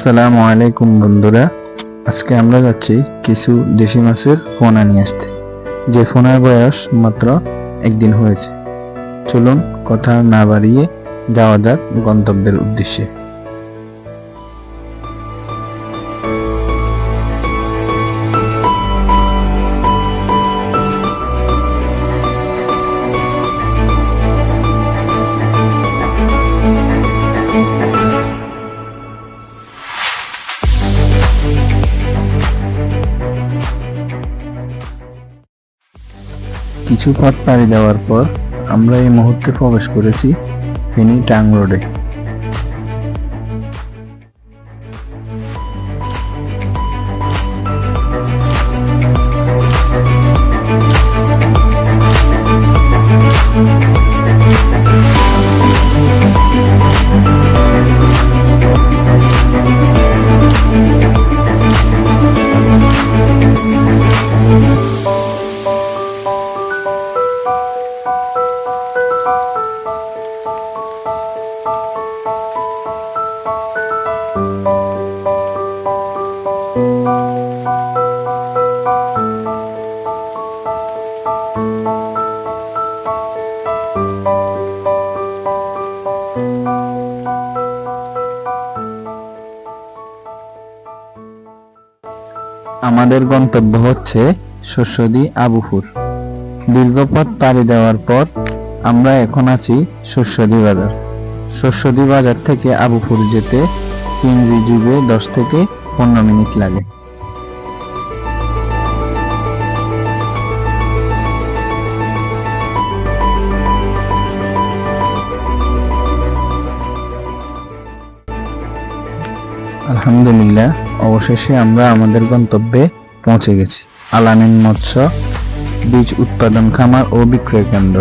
আসসালামু আলাইকুম বন্ধুরা, আজকে আমরা যাচ্ছি কিছু দেশি মাছের পোনা নিয়ে আসতে, যে পোনার বয়স মাত্র একদিন হয়েছে। চলুন কথা না বাড়িয়ে যাওয়া যাক গন্তব্যের উদ্দেশ্যে। কিছু পথ পাড়ি দেওয়ার পর আমরা এই মুহূর্তে প্রবেশ করেছি ফেনী টাং রোডে। আমাদের গন্তব্য হচ্ছে শস্যদি আবুপুর। দীর্ঘ পথ পাড়ি দেওয়ার পর আমরা এখন আছি শস্যদি বাজার। শস্যদি বাজার থেকে আবুপুর যেতে সিএনজি যুগে 10 থেকে 15 মিনিট লাগে। আলহামদুলিল্লাহ, অবশেষে আমরা আমাদের গন্তব্যে পৌঁছে গেছি। আল-আমিন মৎস্য বীজ উৎপাদন খামার ও বিক্রয় কেন্দ্র।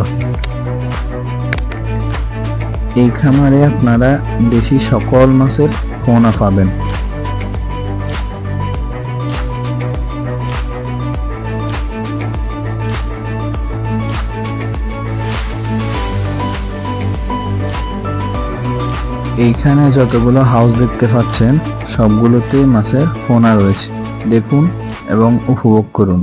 এই খামারে আপনারা দেশি সকল মাছের পোনা পাবেন। এইখানে যতগুলো হাউস দেখতে পাচ্ছেন সবগুলোতে মাছের পোনা রয়েছে। দেখুন এবং উপভোগ করুন।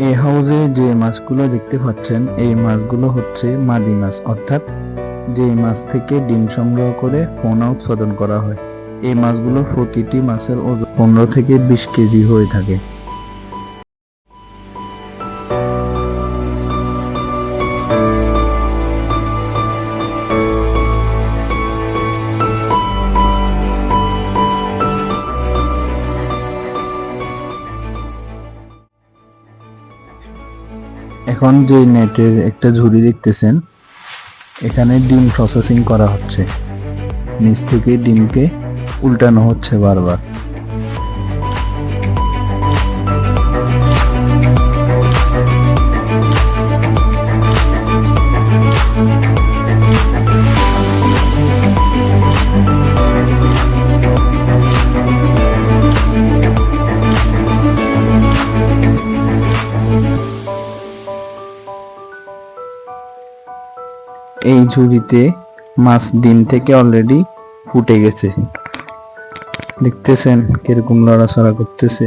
এই হাউজে যে মাছগুলো দেখতে পাচ্ছেন এই মাছগুলো হচ্ছে মাদি মাছ, অর্থাৎ যে মাছ থেকে ডিম সংগ্রহ করে পোনা উৎপাদন করা হয়। এই মাছগুলোর প্রতিটি মাছের ওজন 15 থেকে 20 কেজি হয়ে থাকে। এখন যে নেটের একটা ঝুড়ি দেখতেছেন, এখানে ডিম প্রসেসিং করা হচ্ছে। নিচ থেকে ডিমকে উল্টানো হচ্ছে বারবার। এই ঝুড়িতে মাছ ডিম থেকে অলরেডি ফুটে গেছে। দেখতেছেন কিরকম লড়াচড়া করতেছে,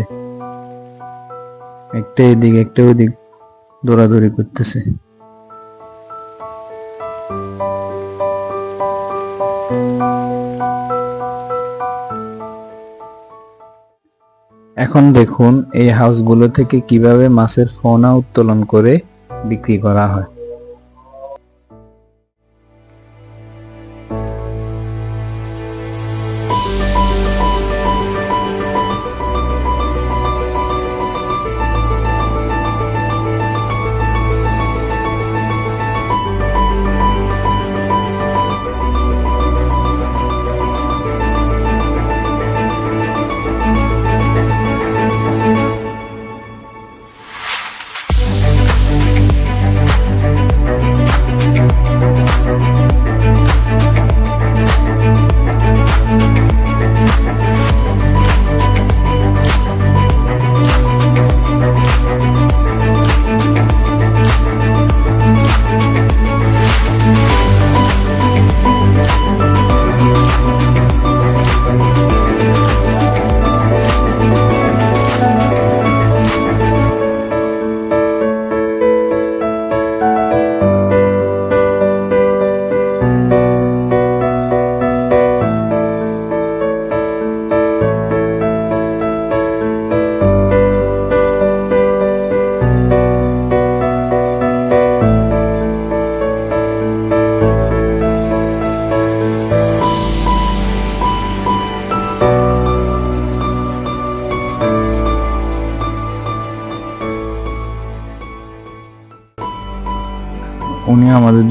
একটা এদিক একটা ওদিক দৌড়াদৌড়ি করতেছে। এখন দেখুন এই হাউসগুলো থেকে কিভাবে মাছের পোনা উত্তোলন করে বিক্রি করা হয়।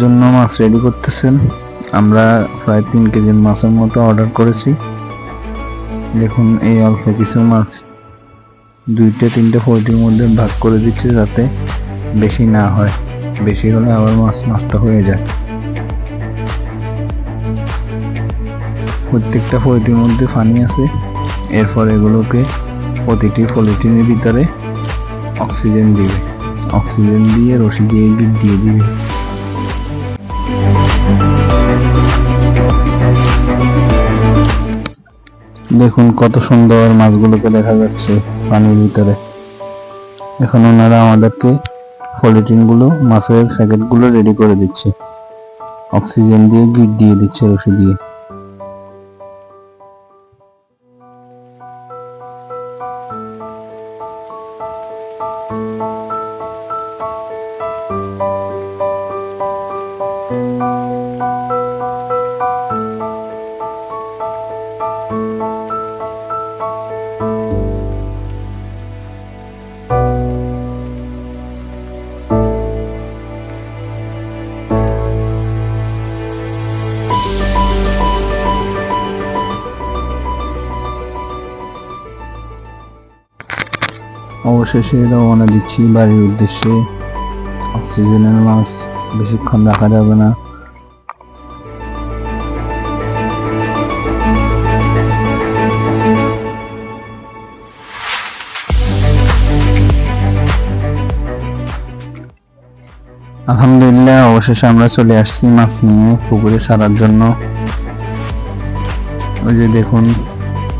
জন্য মাছ রেডি করতেছেন। আমরা প্রায় 3 কেজি মাছের মতো অর্ডার করেছি। দেখুন এই অল্প কিছু মাছ 2-3 ফোর্টির মধ্যে ভাগ করে দিচ্ছে, যাতে বেশি না হয়, বেশি হলে আবার মাছ নষ্ট হয়ে যায়। প্রত্যেকটা ফোর্টির মধ্যে পানি আছে। এরপর এগুলোকে প্রতিটি পলিথিনের ভিতরে অক্সিজেন দিবে, অক্সিজেন দিয়ে রশি দিয়ে গিট দিয়ে দিবে। দেখুন কত সুন্দর মাছগুলোকে দেখা যাচ্ছে পানির ভিতরে। এখন ওনারা আমাদেরকে পলিথিনগুলো, মাছের প্যাকেটগুলো রেডি করে দিচ্ছে, অক্সিজেন দিয়ে গিট দিয়ে দিচ্ছে রশি দিয়ে। অবশেষে রওনা দিচ্ছি বাড়ির উদ্দেশ্যে। অক্সিজেনের মাছ বেশিক্ষণ রাখা যাবে না। আলহামদুলিল্লাহ, অবশেষে আমরা চলে আসছি মাছ নিয়ে পুকুরে ছাড়ার জন্য। ওই যে দেখুন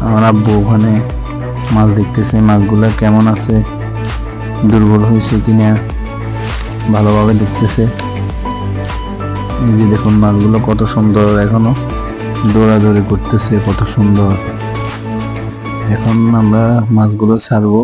আমার আব্বু ওখানে মাছ দেখতেছে, মাছগুলো কেমন আছে, দুর্বল হয়েছে কিনা ভালোভাবে দেখতেছে। এই যে দেখুন মাছগুলো কত সুন্দর, এখনো দৌড়াদৌড়ি করতেছে, কত সুন্দর। এখন আমরা মাছগুলো ছাড়বো।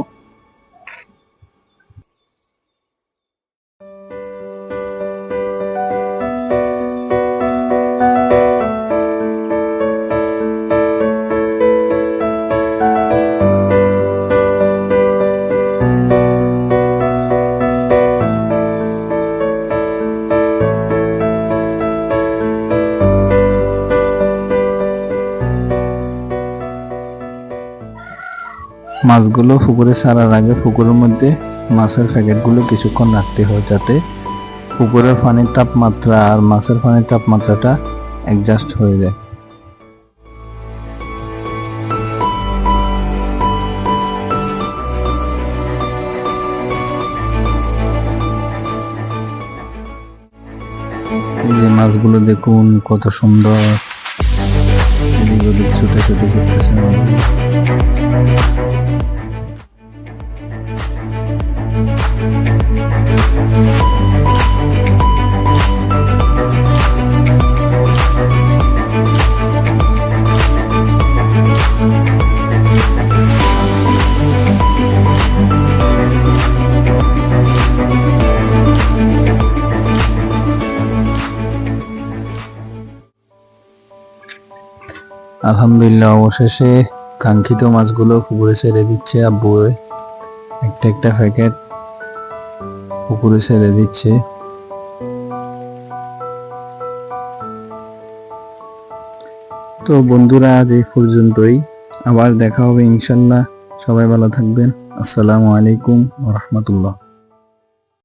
মাছগুলো পুকুরে ছাড়ার আগে পুকুরের মধ্যে মাছের প্যাকেটগুলো কিছুক্ষণ রাখতে হয়, যাতে পুকুরের পানির তাপমাত্রা আর মাছের পানির তাপমাত্রাটা অ্যাডজাস্ট হয়ে যায়। এই যে মাছগুলো দেখুন কত সুন্দর, এদিক ওদিক ছুটাছুটি করতেছে। আলহামদুলিল্লাহ, অবশেষে কাঙ্ক্ষিত মাছগুলো পুকুরে ছেড়ে দিচ্ছে আব্বু। একটা একটা প্যাকেট পুকুরে ছেড়ে দিচ্ছে। তো বন্ধুরা, আজ এই পর্যন্তই, আবার দেখা হবে ইনশাল্লাহ। সবাই ভালো থাকবেন। আসসালামু আলাইকুম ওয়া রাহমাতুল্লাহ।